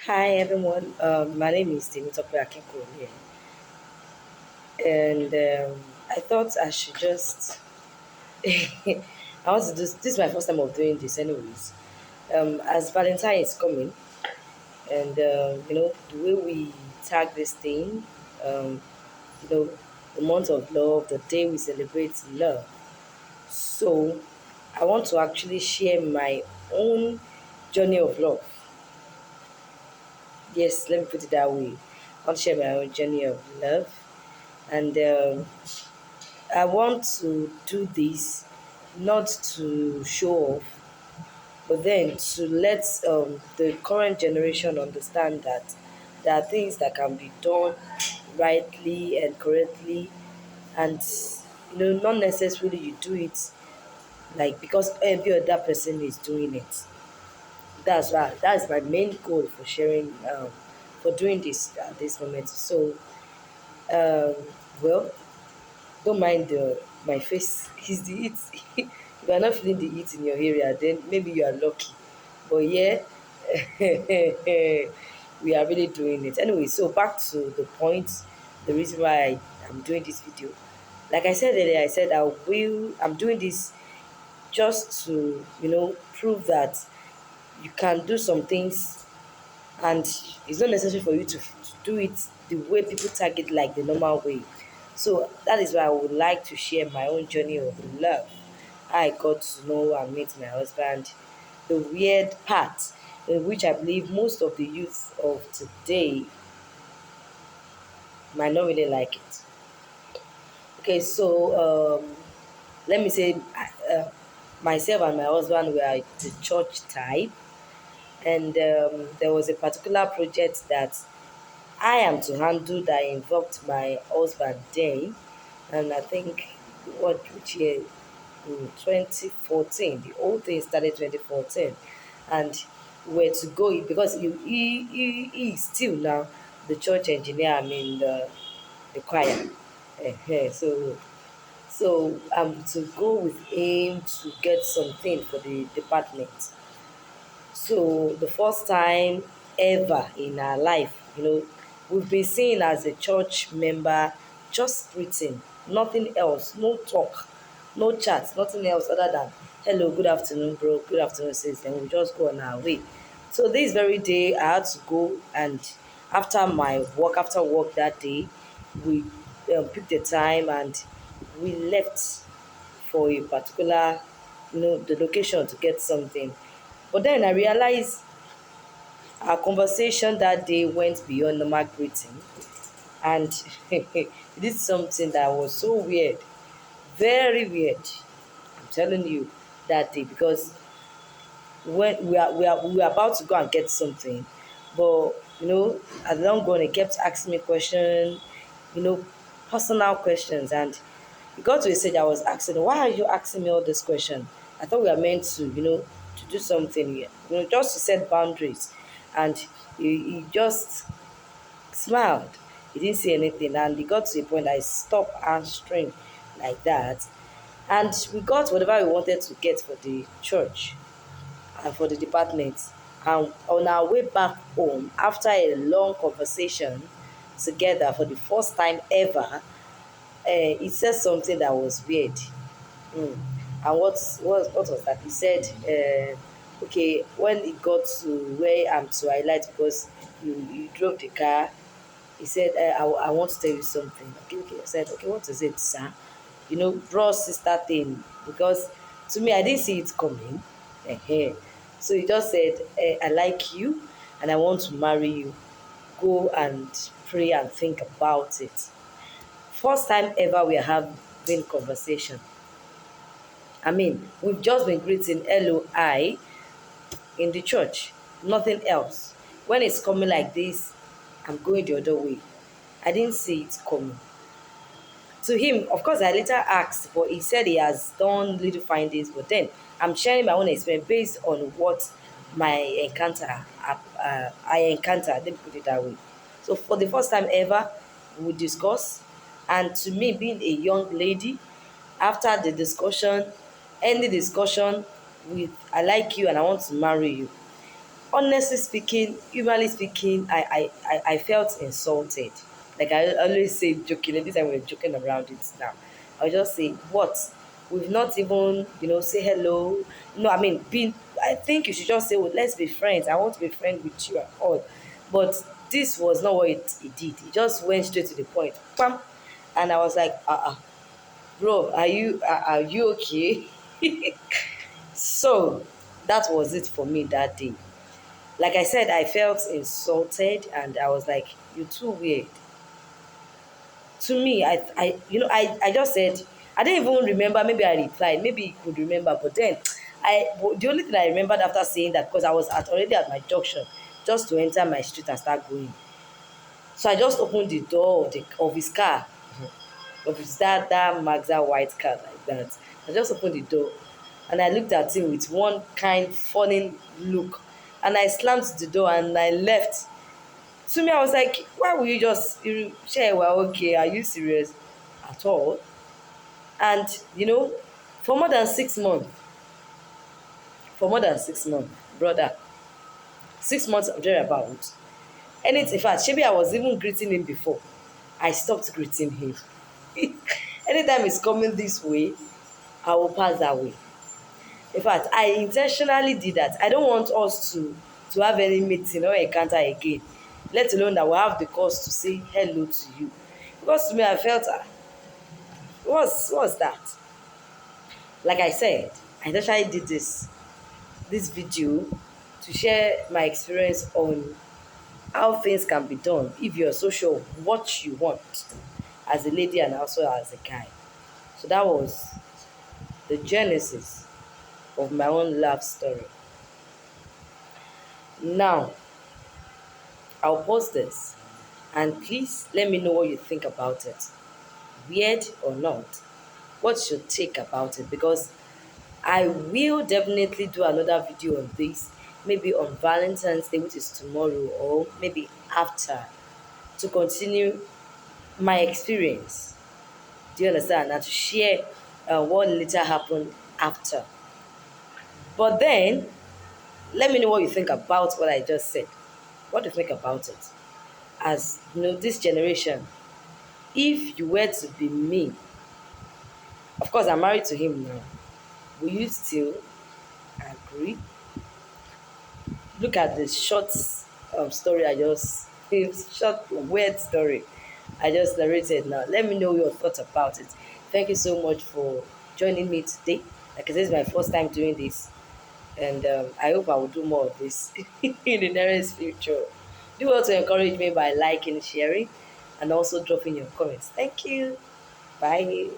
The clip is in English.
Hi everyone, my name is Temitope Akinkuro here, and I thought I should just. I want to do this is my first time of doing this, anyways. As Valentine is coming, and the way we tag this thing, um, you know, the month of love, the day we celebrate love. So, I want to actually share my own journey of love. Yes, let me put it that way. I want to share my own journey of love, and I want to do this not to show off, but then to let the current generation understand that there are things that can be done rightly and correctly, and not necessarily you do it like because every other person is doing it. That's my main goal for sharing for doing this at this moment. So um, well, don't mind my face. Is the heat. If you are not feeling the heat in your area, then maybe you are lucky. But yeah, we are really doing it. Anyway, so back to the point, the reason why I'm doing this video. Like I said earlier, I said I'm doing this just to, prove that you can do some things and it's not necessary for you to do it the way people target like the normal way. So that is why I would like to share my own journey of love. I got to know and meet my husband, the weird part in which I believe most of the youth of today might not really like it. Okay, so let me say myself and my husband were the church type, and there was a particular project that I am to handle that involved my husband then, and I think which year? 2014. The whole thing started 2014, and we were to go because he is still now the church engineer. I mean the choir. So I'm to go with him to get something for the department. So the first time ever in our life, we've been seen as a church member, just greeting, nothing else, no talk, no chat, nothing else other than hello, good afternoon, bro, good afternoon, sis, and we just go on our way. So this very day, I had to go, and after work that day, we picked the time and we left for a particular, the location to get something. But then I realized our conversation that day went beyond normal greeting, and it did something that was so weird, very weird. I'm telling you that day because when we are about to go and get something, but at the long run, he kept asking me questions, you know, personal questions, and it got to a stage I was asking, why are you asking me all this question? I thought we are meant to, to do something, just to set boundaries, and he just smiled. He didn't say anything, and it got to a point I stopped answering like that, and we got whatever we wanted to get for the church and for the department. And on our way back home, after a long conversation together for the first time ever, he said something that was weird. Mm. And what was that? He said, okay, when it got to where I'm to highlight because you drove the car, he said, I want to tell you something. Okay, okay. I said, okay, what is it, sir? Bro sister thing. Because to me, I didn't see it coming. So he just said, I like you and I want to marry you. Go and pray and think about it. First time ever we are having conversation. I mean, we've just been greeting LOI in the church, nothing else. When it's coming like this, I'm going the other way. I didn't see it coming. To him, of course, I later asked, but he said he has done little findings. But then I'm sharing my own experience based on what my I encounter. Let me put it that way. So for the first time ever, we discuss, and to me, being a young lady, after the discussion, any discussion with "I like you and I want to marry you," honestly speaking, humanly speaking, I felt insulted. Like I always say joking, and this time we're joking around it now. I'll just say, what? We've not even, say hello. No, I mean, I think you should just say, well, let's be friends. I want to be friends with you and all. But this was not what it did. It just went straight to the point. Bam! And I was like, bro, are you okay? So that was it for me that day. Like I said, I felt insulted and I was like, you're too weird. To me, I just said, I didn't even remember, maybe I replied, maybe he could remember, but then the only thing I remembered after saying that, because I was already at my junction, just to enter my street and start going. So I just opened the door of his car, of his that Mazda white car like that. I just opened the door and I looked at him with one kind funny look, and I slammed the door and I left. To me, I was like, why will you just share? Well, okay, are you serious at all? And for more than 6 months, brother, 6 months of thereabout. Anything, in fact, maybe I was even greeting him before. I stopped greeting him. Anytime he's coming this way, I will pass that way. In fact, I intentionally did that. I don't want us to have any meeting or encounter again, let alone that we have the cause to say hello to you. Because to me, I felt, what's that? Like I said, I intentionally did this video to share my experience on how things can be done if you're so sure of what you want as a lady and also as a guy. So that was the genesis of my own love story. Now, I'll post this and please let me know what you think about it. Weird or not? What's your take about it? Because I will definitely do another video on this, maybe on Valentine's Day, which is tomorrow, or maybe after, to continue my experience. Do you understand? And to share what later happened after. But then, let me know what you think about what I just said. What do you think about it? As this generation, if you were to be me, of course, I'm married to him now. Will you still agree? Look at the short story I just, short, weird story I just narrated now. Let me know your thoughts about it. Thank you so much for joining me today. Like I said, this is my first time doing this. And I hope I will do more of this in the nearest future. Do also encourage me by liking, sharing, and also dropping your comments. Thank you. Bye.